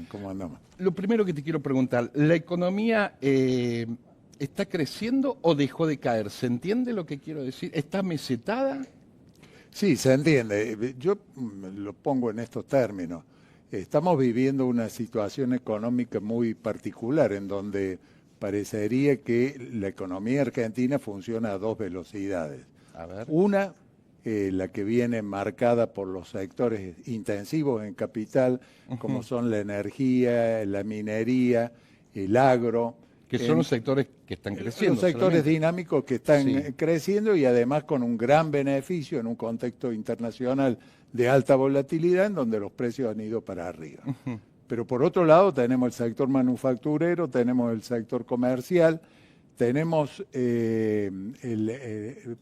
¿Cómo andamos? Lo primero que te quiero preguntar, ¿la economía está creciendo o dejó de caer? ¿Se entiende lo que quiero decir? ¿Está mesetada? Sí, se entiende. Yo lo pongo en estos términos. Estamos viviendo una situación económica muy particular en donde parecería que la economía argentina funciona a dos velocidades. A ver. Una, la que viene marcada por los sectores intensivos en capital, como son la energía, la minería, el agro. Que son los sectores que están creciendo. Los sectores dinámicos que están Sí. creciendo y además con un gran beneficio en un contexto internacional de alta volatilidad en donde los precios han ido para arriba. Pero por otro lado tenemos el sector manufacturero, tenemos el sector comercial, tenemos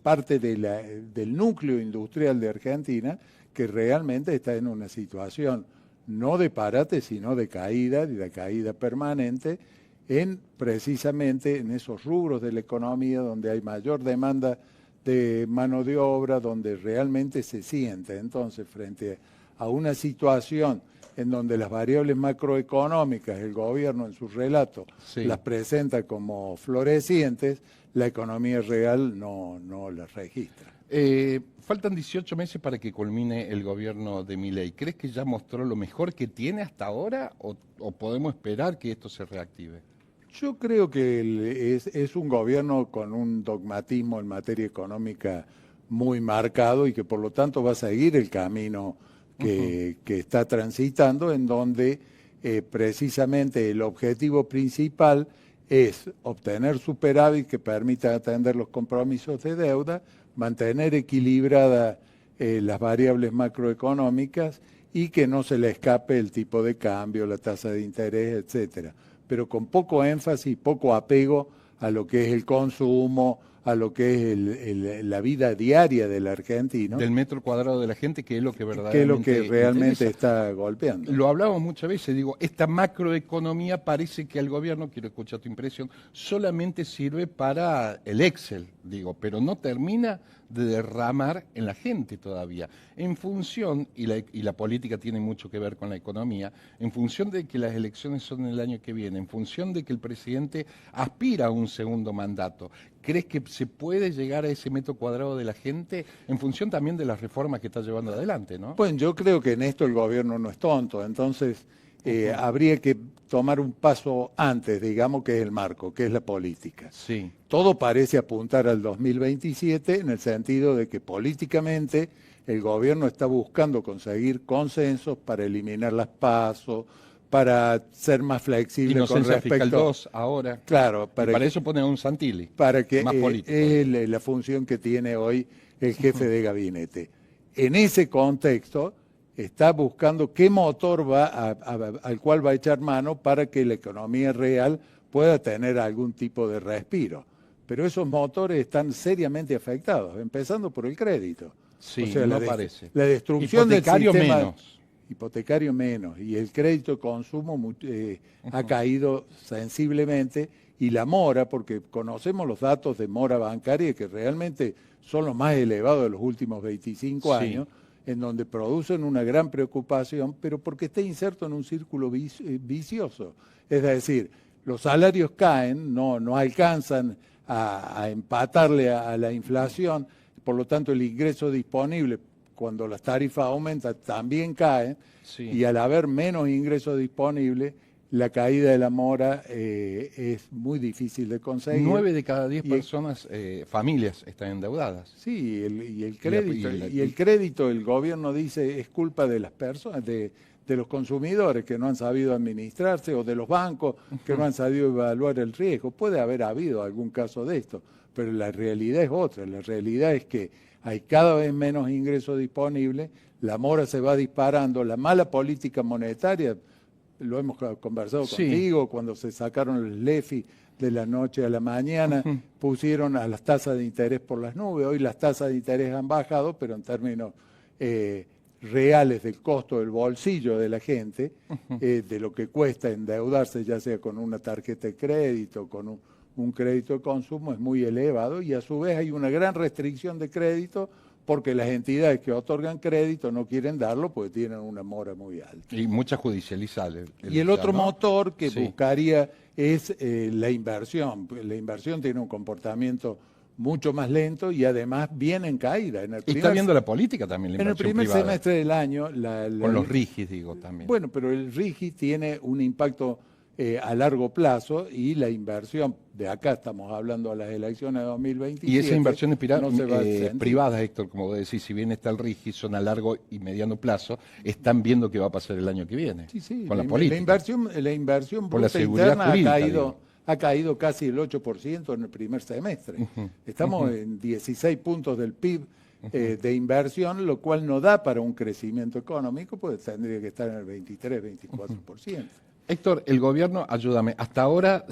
parte del núcleo industrial de Argentina que realmente está en una situación no de parate, sino de caída permanente, precisamente en esos rubros de la economía donde hay mayor demanda de mano de obra, donde realmente se siente. Entonces, frente a una situación en donde las variables macroeconómicas, el gobierno en su relato las presenta como florecientes, la economía real no las registra. Faltan 18 meses para que culmine el gobierno de Milei. ¿Crees que ya mostró lo mejor que tiene hasta ahora o podemos esperar que esto se reactive? Yo creo que es un gobierno con un dogmatismo en materia económica muy marcado y que por lo tanto va a seguir el camino que está transitando, en donde precisamente el objetivo principal es obtener superávit que permita atender los compromisos de deuda, mantener equilibradas las variables macroeconómicas y que no se le escape el tipo de cambio, la tasa de interés, etcétera, pero con poco énfasis, poco apego a lo que es el consumo, a lo que es la vida diaria del argentino. Del metro cuadrado de la gente, que es lo que verdaderamente que es lo que realmente interesa. está golpeando. Lo hablamos muchas veces, digo, esta macroeconomía parece que al gobierno, quiero escuchar tu impresión, solamente sirve para el Excel, digo, pero no termina de derramar en la gente todavía. En función, y la política tiene mucho que ver con la economía, en función de que las elecciones son el año que viene, en función de que el presidente aspira a un segundo mandato, ¿crees que se puede llegar a ese metro cuadrado de la gente en función también de las reformas que está llevando adelante, ¿no? Bueno, yo creo que en esto el gobierno no es tonto, entonces habría que tomar un paso antes, digamos, que es el marco, que es la política. Sí. Todo parece apuntar al 2027 en el sentido de que políticamente el gobierno está buscando conseguir consensos para eliminar las PASO, para ser más flexible con respecto fiscal 2 ahora. Claro, para eso pone a un Santilli. Para que más político. Es la función que tiene hoy el jefe de gabinete. En ese contexto está buscando qué motor al cual va a echar mano para que la economía real pueda tener algún tipo de respiro. Pero esos motores están seriamente afectados, empezando por el crédito. Sí, o sea, parece. La destrucción hipotecario del sistema menos. Hipotecario menos, y el crédito de consumo ha caído sensiblemente, y la mora, porque conocemos los datos de mora bancaria que realmente son los más elevados de los últimos 25 años, en donde producen una gran preocupación, pero porque está inserto en un círculo vicioso. Es decir, los salarios caen, no alcanzan a empatarle a la inflación, por lo tanto el ingreso disponible, cuando las tarifas aumentan, también caen, y al haber menos ingresos disponibles, la caída de la mora es muy difícil de conseguir. 9 de cada 10 personas, familias, están endeudadas. Sí, el crédito, el gobierno dice, es culpa de las personas, de los consumidores que no han sabido administrarse, o de los bancos que no han sabido evaluar el riesgo. Puede haber habido algún caso de esto, pero la realidad es otra. La realidad es que hay cada vez menos ingresos disponibles, la mora se va disparando, la mala política monetaria, lo hemos conversado contigo, cuando se sacaron el LEFI de la noche a la mañana, pusieron a las tasas de interés por las nubes. Hoy las tasas de interés han bajado, pero en términos reales del costo del bolsillo de la gente, de lo que cuesta endeudarse, ya sea con una tarjeta de crédito, con un crédito de consumo, es muy elevado, y a su vez hay una gran restricción de crédito porque las entidades que otorgan crédito no quieren darlo porque tienen una mora muy alta. Y muchas judicializales. Y el otro ¿no? motor que Sí. buscaría es la inversión. La inversión tiene un comportamiento mucho más lento y además viene en caída. Y está viendo la política también, la en el inversión primer privada. semestre del año... Con los RIGIs, digo, también. Bueno, pero el RIGI tiene un impacto a largo plazo y la inversión, de acá estamos hablando a las elecciones de 2027... Y esas inversiones no se va a sentir. privadas, Héctor, como vos decís, si bien está el RIGI, son a largo y mediano plazo, están viendo qué va a pasar el año que viene. Sí, sí, con la política. La inversión Por la bruta seguridad interna jurídica, ha caído casi el 8% en el primer semestre. Estamos en 16 puntos del PIB de inversión, lo cual no da para un crecimiento económico, pues tendría que estar en el 23-24%. Héctor, el gobierno, ayúdame, hasta ahora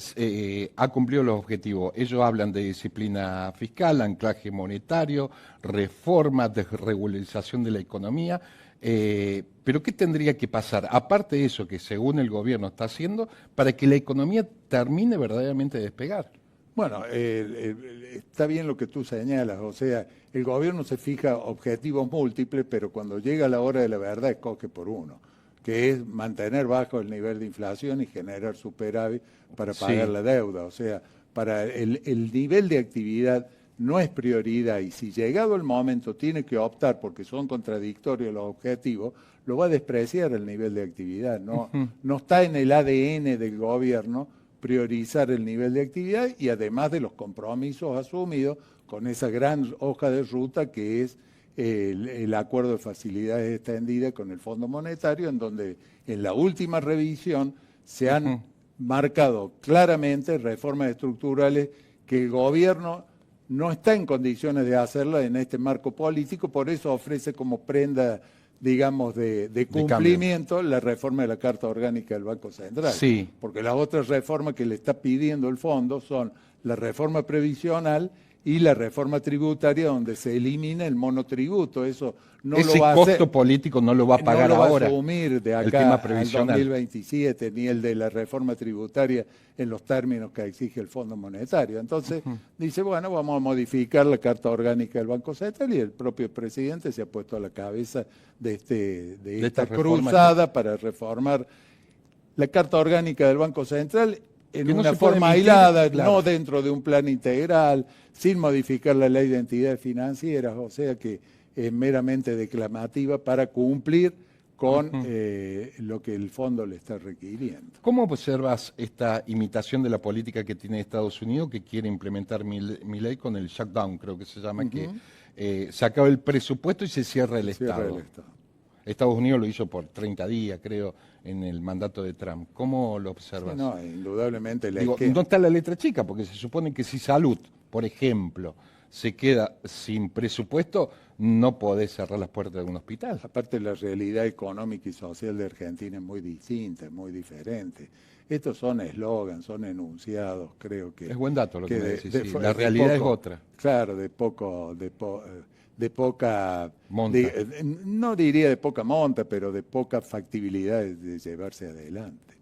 ha cumplido los objetivos. Ellos hablan de disciplina fiscal, anclaje monetario, reforma, desregularización de la economía. Pero ¿qué tendría que pasar, aparte de eso que según el gobierno está haciendo, para que la economía termine verdaderamente de despegar? Bueno, está bien lo que tú señalas, o sea, el gobierno se fija objetivos múltiples, pero cuando llega la hora de la verdad escoge por uno, que es mantener bajo el nivel de inflación y generar superávit para pagar la deuda. O sea, para el nivel de actividad no es prioridad y si llegado el momento tiene que optar porque son contradictorios los objetivos, lo va a despreciar el nivel de actividad. No, no está en el ADN del gobierno priorizar el nivel de actividad y además de los compromisos asumidos con esa gran hoja de ruta que es el acuerdo de facilidades extendidas con el Fondo Monetario, en donde en la última revisión se han marcado claramente reformas estructurales que el gobierno no está en condiciones de hacerla en este marco político, por eso ofrece como prenda, digamos, de cumplimiento la reforma de la Carta Orgánica del Banco Central. Sí. Porque las otras reformas que le está pidiendo el fondo son la reforma previsional y la reforma tributaria donde se elimina el monotributo. Eso no Ese lo va a costo hacer, político no lo va a pagar no lo ahora. va a asumir de el acá tema al previsional. 2027, ni el de la reforma tributaria en los términos que exige el Fondo Monetario. Entonces, dice, bueno, vamos a modificar la Carta Orgánica del Banco Central y el propio presidente se ha puesto a la cabeza de esta cruzada para reformar la Carta Orgánica del Banco Central en una forma aislada, no dentro de un plan integral, sin modificar la ley de entidades financieras, o sea que es meramente declamativa para cumplir con lo que el fondo le está requiriendo. ¿Cómo observas esta imitación de la política que tiene Estados Unidos, que quiere implementar mi ley con el shutdown, creo que se llama, que se acaba el presupuesto y se cierra el Estado? Estados Unidos lo hizo por 30 días, creo, en el mandato de Trump. ¿Cómo lo observas? Sí, no, indudablemente. No está la letra chica, porque se supone que si salud, por ejemplo, se queda sin presupuesto, no podés cerrar las puertas de un hospital. Aparte, la realidad económica y social de Argentina es muy distinta, es muy diferente. Estos son eslogans, son enunciados, creo que... Es buen dato lo que me decís, sí. La realidad es otra. Claro, de poca monta. No diría de poca monta, pero de poca factibilidad de llevarse adelante.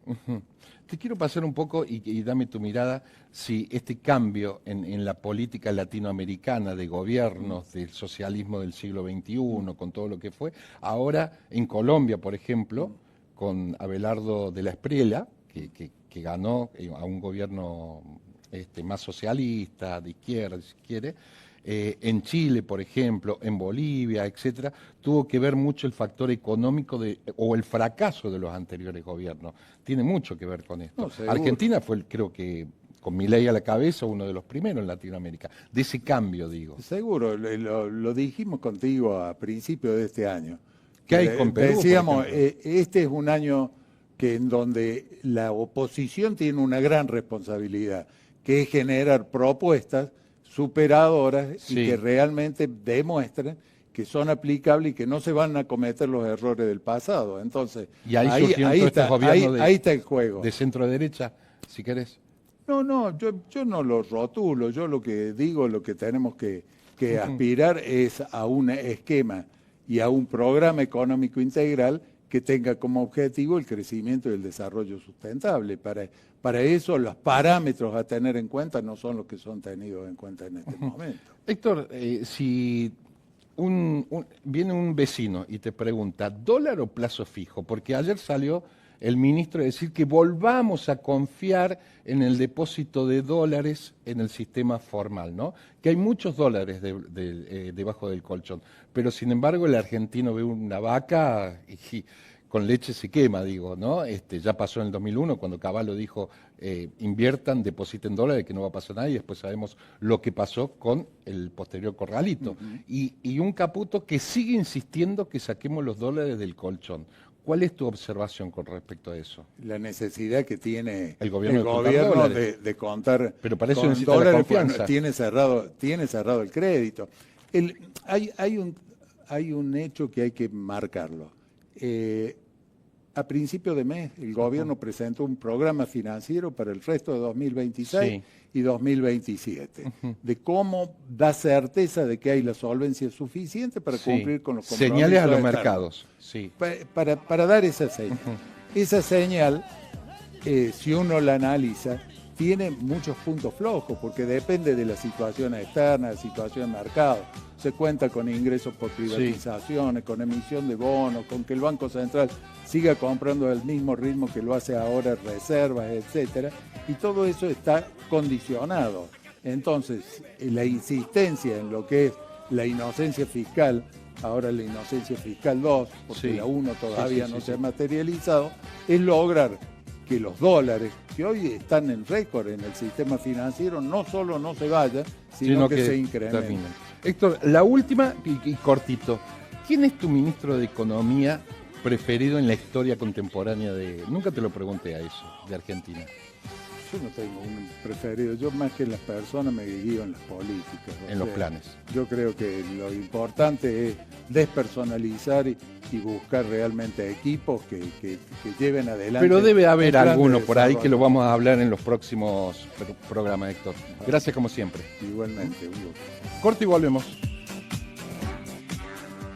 Te quiero pasar un poco y dame tu mirada si este cambio en la política latinoamericana de gobiernos del socialismo del siglo XXI, con todo lo que fue, ahora en Colombia, por ejemplo, con Abelardo de la Espriella, que ganó a un gobierno más socialista, de izquierda, si quiere. En Chile, por ejemplo, en Bolivia, etcétera, tuvo que ver mucho el factor económico o el fracaso de los anteriores gobiernos. Tiene mucho que ver con esto. No, Argentina fue, creo que, con Milei a la cabeza, uno de los primeros en Latinoamérica. De ese cambio, digo. Seguro, lo dijimos contigo a principios de este año. ¿Qué hay con Perú? Decíamos, este es un año en donde la oposición tiene una gran responsabilidad, que es generar propuestas superadoras y que realmente demuestren que son aplicables y que no se van a cometer los errores del pasado. Entonces, y ahí está el juego. De centro derecha, si querés. No, yo no lo rotulo, yo lo que digo, lo que tenemos que aspirar es a un esquema y a un programa económico integral que tenga como objetivo el crecimiento y el desarrollo sustentable. Para eso los parámetros a tener en cuenta no son los que son tenidos en cuenta en este momento. Héctor, si viene un vecino y te pregunta, ¿dólar o plazo fijo? Porque ayer salió el ministro a decir que volvamos a confiar en el depósito de dólares en el sistema formal, ¿no? Que hay muchos dólares debajo del colchón, pero sin embargo el argentino ve una vaca y con leche se quema, digo, ¿no? Ya pasó en el 2001 cuando Cavallo dijo inviertan, depositen dólares, que no va a pasar nada, y después sabemos lo que pasó con el posterior corralito. Y un Caputo que sigue insistiendo que saquemos los dólares del colchón. ¿Cuál es tu observación con respecto a eso? La necesidad que tiene el gobierno de contar pero para eso con necesita dólares, la confianza. Tiene cerrado el crédito. Hay un hecho que hay que marcarlo. A principio de mes, el gobierno presentó un programa financiero para el resto de 2026 y 2027, de cómo da certeza de que hay la solvencia suficiente para cumplir con los compromisos. Señales a los mercados. Para dar esa señal. Esa señal, si uno la analiza, tiene muchos puntos flojos, porque depende de la situación externa, de la situación de mercado. Se cuenta con ingresos por privatizaciones, con emisión de bonos, con que el Banco Central siga comprando al mismo ritmo que lo hace ahora, reservas, etcétera, y todo eso está condicionado. Entonces, la insistencia en lo que es la inocencia fiscal, ahora la inocencia fiscal 2, porque la 1 todavía no se ha materializado, es lograr que los dólares, que hoy están en récord en el sistema financiero, no solo no se vayan, sino que se incrementen. Héctor, la última y cortito. ¿Quién es tu ministro de Economía preferido en la historia contemporánea de... Nunca te lo pregunté a eso, de Argentina. Yo no tengo un preferido, yo más que en las personas me guío en las políticas. En los planes. Yo creo que lo importante es despersonalizar y buscar realmente equipos que lleven adelante. Pero debe haber alguno por ahí que lo vamos a hablar en los próximos programas, Héctor. Gracias como siempre. Igualmente, un gusto. Corte y volvemos.